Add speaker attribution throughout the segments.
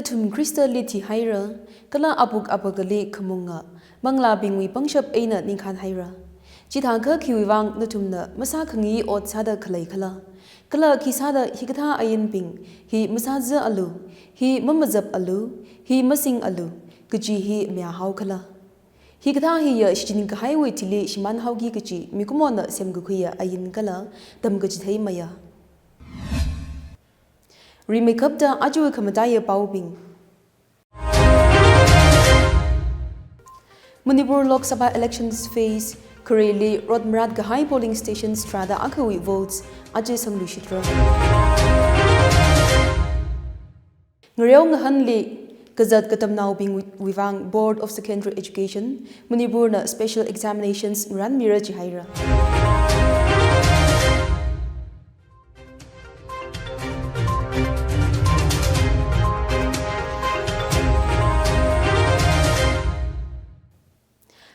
Speaker 1: Natum Crystal Liti Haira, Kala Abuk Abagali Kamunga, Mangla Bingwi Pangshap Aina Ninkan Haira. Chithanka Kiwang Natumna, Masakangi or Sada Kalay Kala. Kala Kisada Hikata Ayin Ping, he Masaza Alu, he Mamazap Alu, he Masing Alu, Gaji he Miahau Kala. Hikata hiya Shininka Highway Tili Shiman Haugi Gaji, Mikumona Semgukuya Ayin Kala, Damgajitay Maya. Remake up the Ajua Kamadaya Baubing. Manipur Lok Sabha elections phase, Kureli, Rodmrad Gahai polling station Strada Akawi votes, Ajay Sanglu Shitra. Ngreong Hanli, Gazat Katam now being Wivang Board of Secondary Education, Manipur Special Examinations Ran Mira Jihaira.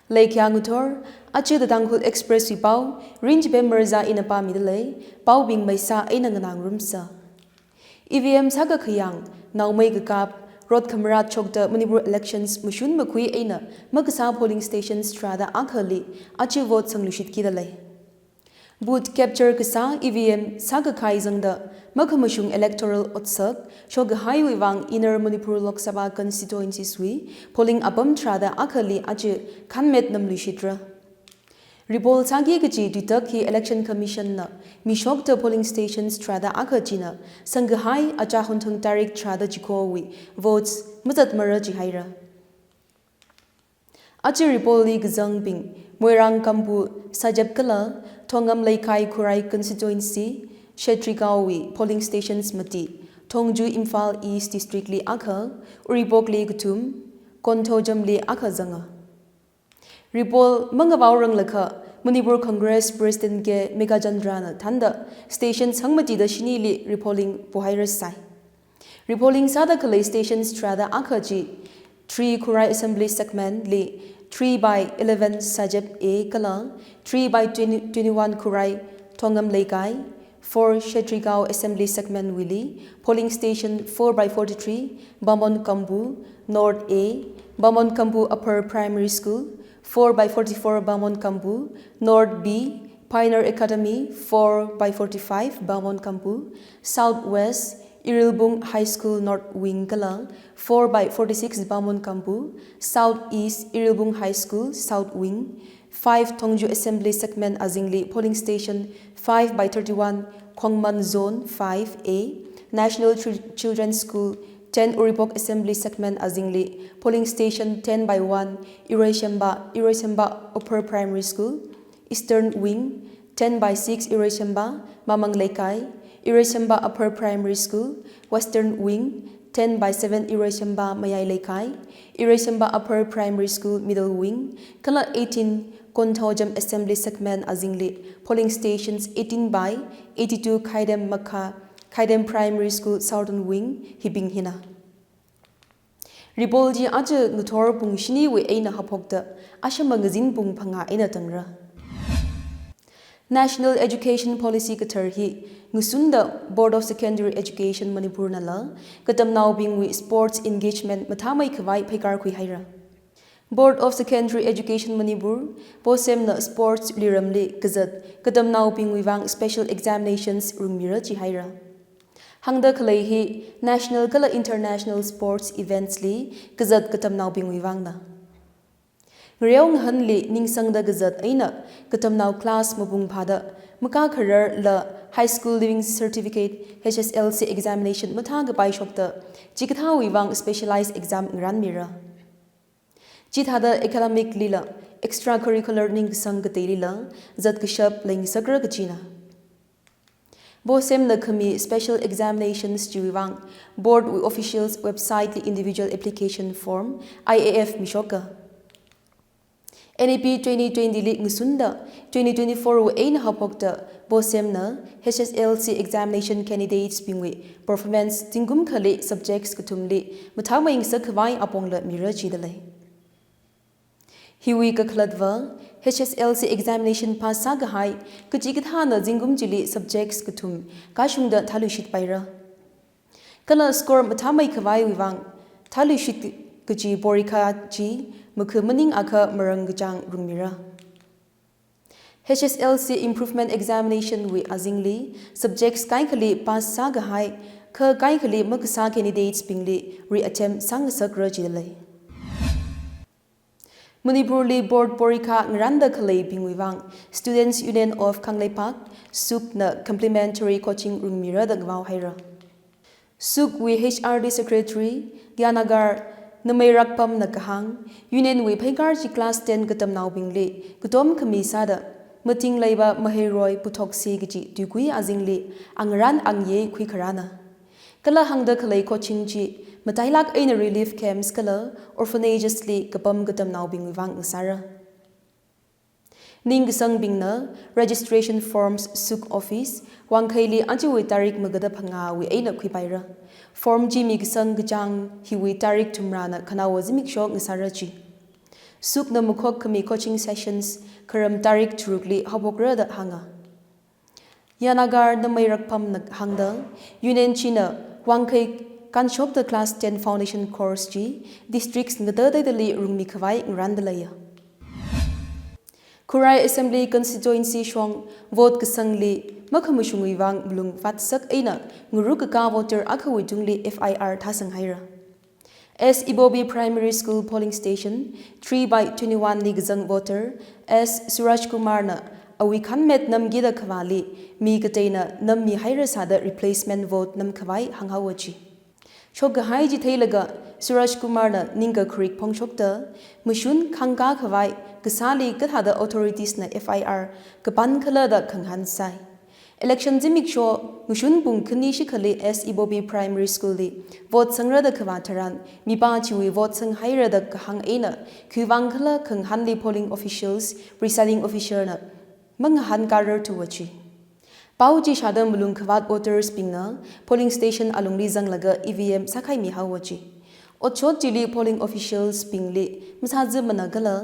Speaker 1: Lake Yangutor, Achi the Danghul Express Pau, Range Bemberza in a pa middle, Pau Bing Maisa Ainanganang Rumsa. EVM Saga Kayang, now make a cap, Rod Kamarad Chokta Manipur elections, Mushun Makui Aina, Makasa polling station Strada Ankali, Achi vote Sanglushit Kidale. Boot capture Kasa, EVM Saga Kaizanga, Makamashung electoral Otsak, Shoga Highway Wang Inner Manipur Lok Sabha constituency Sui, polling Abam Trada Akali Achi Kanmet Namlushitra. Ripol Sagi Gaji Ditaki Election Commission na Mishokta polling station Strada Akajina, Sangahai Achahuntung Tarik Trada Jikowi, votes Mutat Mara Jihaira. Achi Ripol League Zangbing, Moirang Kampu, Sajab Kala, Tongam Laikai Kurai constituency, Shetrikawi polling stations Mati, Tongju Imphal East District Li Akha, Uribok Li Gutum, Kontojam Li Akha Zanga. Ripol Mangabaurang Laka, Manipur Congress President Ge Megajandrana Tanda, stations Hangmati the Shini Li repolling Pohairas Sai. Repolling Sada Kalay station Strada Akhaji, 3 Kurai Assembly segment Li, 3 by 11 Sajab A Kala, 3 by 21 Kurai Tongam Laikai, 4 Shetrikau Assembly Segment Willi, polling station 4 by 43, Bamon Kambu, North A, Bamon Kambu Upper Primary School, 4 by 44 Bamon Kambu, North B, Pioneer Academy 4 by 45 Bamon Kambu, Southwest, Irilbung High School North Wing Kalang, 4 by 46 Bamon Kambu, Southeast Irilbung High School South Wing, 5 Tongju Assembly Segment Azingli polling station 5 by 31 Khongman Zone 5A, National Children's School 10 Uribok Assembly Segment Azingli polling station 10 by 1 Ireshamba Upper Primary School, Eastern Wing 10 by 6 Ireshamba Mamang Laikai, Ireshamba Upper Primary School, Western Wing 10 by 7 Ireshamba Mayai Laikai, Ireshamba Upper Primary School Middle Wing, Kala 18 Kontojam Assembly Segment Azingli, polling stations 18 by 82 Kaidem Makha, Kaidem Primary School Southern Wing, Hibing Hina. Ribolji Aja Nutor Pung Shini we Aina Hapokta, Asha Magazine Pung Panga Aina Tangra. National Education Policy Katarhi, Nusunda Board of Secondary Education Manipur Nala, Katam now being with sports engagement Matamai Kawai Pekar Kuihaira. Board of Secondary Education Manipur, Posem Sports Liramli Gazat, Katam now being with special examinations Rumira Chihaira. Hangda Kalehi, National Kala International Sports Events Li, Gazat Katam now being with Vangna. Ngreong Hanli Ningsangda Gazat Aina, Katam now class Mabung Pada, Maka Karar La High School Living Certificate HSLC examination Matanga Bai Shokta, Jikata Wivang specialized exam Ranmira. Jithada academic lila, extracurricular ning sangate lila, Zat Kishap Ling Sakra Kachina. Bosem the Kami special examinations Jiwang, board with officials website the individual application form, IAF Mishoka. NAP 2020 Lit Nusunda, 2024 wo Aina Hapokta, Bosemna, HSLC examination candidates Bingwe, performance Tingum Kale subjects Kutumli, Matamaying Sakawai Apongla Mirachidale. Hiwi Kakladva, HSLC examination pass Sagahai, Kajikithana Zingum Jili subjects Kutum, Kashunda Talushit Paira. Kala score Matamay Kawai Wivang, thali shit kaji borika ji mukhu maning akha marang gachang rungmira HSLC improvement examination we azingli subjects kai khali pass sa ga hai kha kai khali maksa candidates pingli reattempt sang sakra jilai Manipurli board porika ngranda khalei pingwiwang Students Union of Kangleipak suk na complimentary coaching rungmira da gwaw haira Suk we HRD secretary Gyanagar namairakpam na kahang Union we phaigar ji class 10 gatam naw bingli gutom khamisa da mating leiba maheroy puthokse gi dugui azingli angran angye khui kharana kala hangda khalei coaching ji matailak aina relief camps kala orphanages li kapam gatam naw bingwang sara ning sang bingna registration forms suk office wangkhaili anchiwi tarik magada phanga wi aina khui paira form ji mi sang gchang hiwi tarik tumrana khanawa jimik shok ngisara chi suk na mukhok khami coaching sessions karam tarik thurukli habokra da hanga yanagar na mairakpham na hangda union china wangkhai kanshop the class 10 foundation course ji districts ngada dali rungmi khawai ngrandalaya Kurai Assembly Constituency Shong vote kasangli makhamushungwi wang blung fat sak aina nguru ka voter akhawi jungli FIR thasang haira S Ibobi Primary School polling station 3/21 ni gazang voter S Suraj Kumar na awi khanmet namgi da khawali mi kateina nammi haira sada replacement vote nam khawai hanghawachi Shok hai ji theilaga Suraj Kumar na ninga khrik phongshokta mushun khangka khawai kasali kathada authorities na FIR kapan khala da khanghan sai election jimik sho mushun bung khni shi khali S Ibobi Primary School li vote sangra da khwa tharan mi pa chiwi vote sang haira da khang ena khiwang khala khanghan li polling officials presiding officer na manghan karar tu wachi Pauji shadam mulung khawat voters pingna polling station alungli janglaga EVM sakhai mi hawachi Ochot jili polling officials pingli msaje managala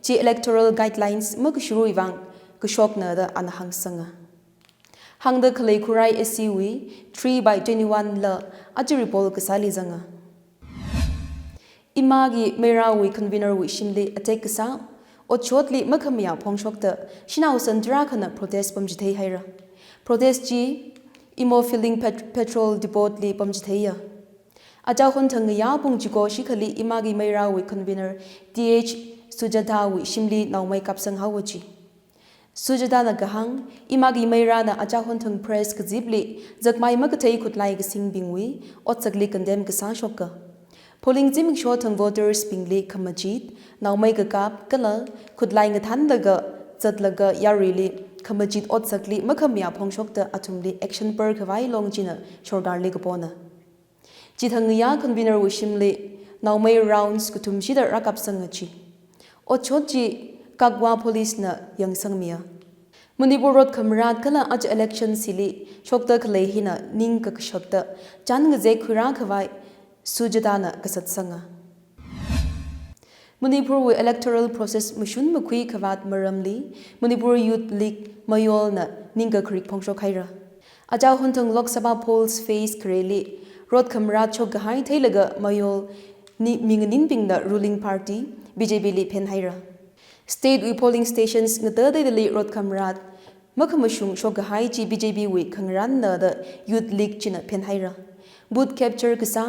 Speaker 1: ji electoral guidelines makshuru iwang kushok na da anahang sanga hangda khalei khurai SCW 3/21 la ajuri pol kasali janga imagi merawi convener wi shimli attack kasa ochotli makhamya phongshokta shinau santra khana protest pamjithei haira protest ji imo filling petrol depot li pamjitheiya Aja Huntang ya pung jiko shikhali imagi maira wi convener DH Sujata wi shimli naumai kapsang hawachi Sujata na gahang imagi maira na aja Huntang press kazibli zakmai makatai khutlai gising bingwi otsakli condemn kasa shokka polling jimik shotang voters pingli khamajit naumai ka kap kala khutlai ngathan daga zatlaga yarili khamajit otsakli makhamya phongshokta athumli action per khawai longjina shorgarli kapona Jithangya convener wishimli naumai rounds kutum shida rakap sangachi Ochotji kagwa police na yang sangmia Manipur road kamrat kala aj election sili shokta khalei hina ning ka kshokta changje khura khawai sujadana kasat sanga Manipur we electoral process mushun mukhui khawat maramli Manipur Youth League mayol na ninga khrik phongsho khaira Aja Huntang Lok Sabha polls face kreli Rod Kamrat Chok Gahai Thailaga Mayol Mingnin Ping the ruling party BJP li pen haira State we polling stations ngata dali Rod Kamrat Makamashung Chok Gahai chi BJP we Kangran na the Youth League china pen haira Booth capture kasa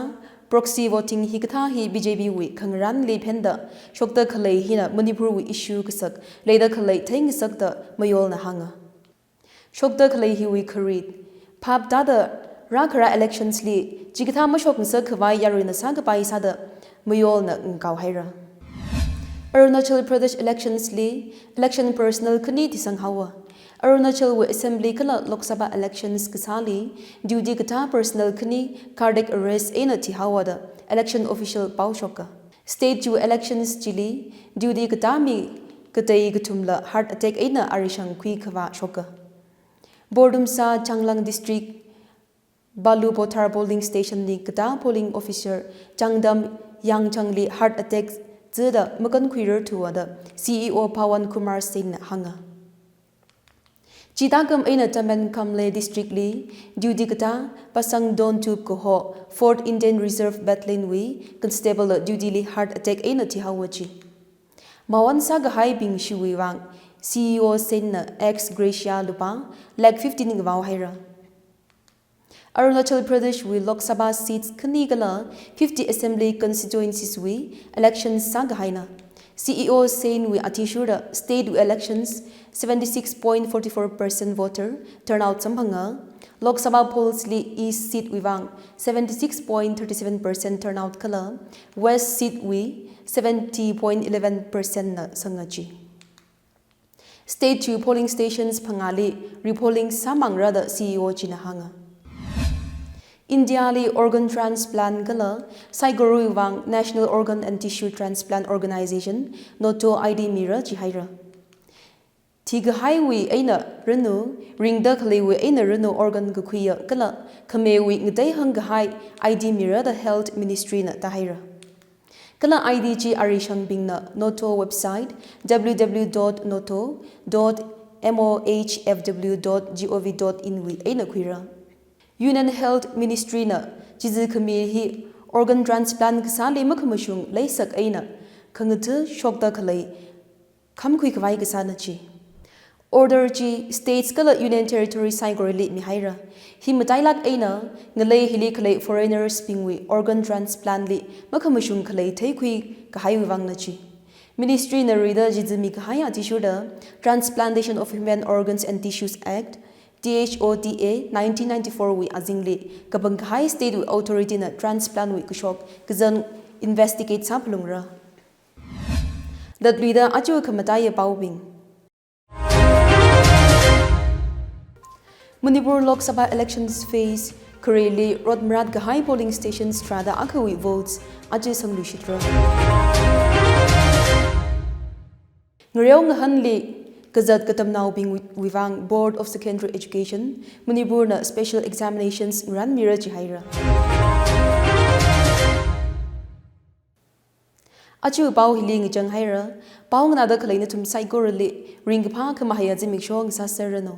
Speaker 1: proxy voting hikatha hi BJP we Kangran li pen da Chokta khalei hina Manipur we issue kasak leida khalei thing sak da Mayol na hanga Chokta khalei hi we kharit Phap da Rakara elections li jigitha mashok nsa khawai yarina sang pai sada mayol na ngkaw haira Arunachal Pradesh elections li election personal khani tisang hawa Arunachal we assembly kala Lok Sabha elections kasali duty kata personal khani cardiac arrest ena ti hawa da election official pau shoka state ju elections chili duty kata mi katai gutumla heart attack ena arishang khui khawa shoka Bordumsa Changlang district Balu Pothar polling station ni kata polling officer Changdam Yangchangli heart attack zeda makan khuirer thuwa da CEO Pawan Kumar Singh hanga Chitagam aina tamen kamle district li duty kata pasang don tube ko ho 4th Indian Reserve Battalion wi constable duty li heart attack aina ti hawachi mawan sa ga hai bing shiwi wang CEO sen na ex Gracia lupa lag 15 ngwaw haira Arunachal Pradesh wi Lok Sabha seats kanigala 50 assembly constituencies wi elections sa ga haina CEO saying we atishura state elections 76.44% voter turnout sambhanga Lok Sabha polls li east seat wivang 76.37% turnout kala west seat wi 70.11% na sangachi State 2 polling stations pangali repolling samangra da CEO chinahanga India li organ transplant gala Saiguru Wang National Organ and Tissue Transplant Organization noto ID mira jihaira Tiga highway aina renu ringda khalewe aina renu organ ga khuya kala khamewi ngdai hang hai ID mira the health ministry na tahaira kala ID ji arishang bingna noto website www.noto.mohfw.gov.in wi aina khuira Union Health Ministry na jizu khami hi organ transplant ksa le makhamashung leisak aina khangtu shokta khalai khamkhui kwai ksa na chi Order ji states kala Union Territory Saigor li mi haira hi matailak aina ngalei hili khalai foreigners pingwi organ transplant li makhamashung khalai theikhui ka hai wang na chi Ministry na rida jizu mi ka hai ati da Transplantation of Human Organs and Tissues Act THOTA 1994 wi azingli kabangkai state wi authority na transplant wi kushok kazan investigate sampulungra Ladrida achu khamataya pawbing Manipur Lok Sabha elections face Kureli Rodmrat Gahai polling station strada akawi votes achu sanglu shitra Ngrew ngahanli Kazat Katamnau being Wivang Board of Secondary Education, Manipur na Special Examinations Ran Mira Jihaira. Achu Pau Hiling Jang Haira, Pau Nada Kalina Tum Saigorali, Ring Pa Kamahaya Zimikshong Sasarano.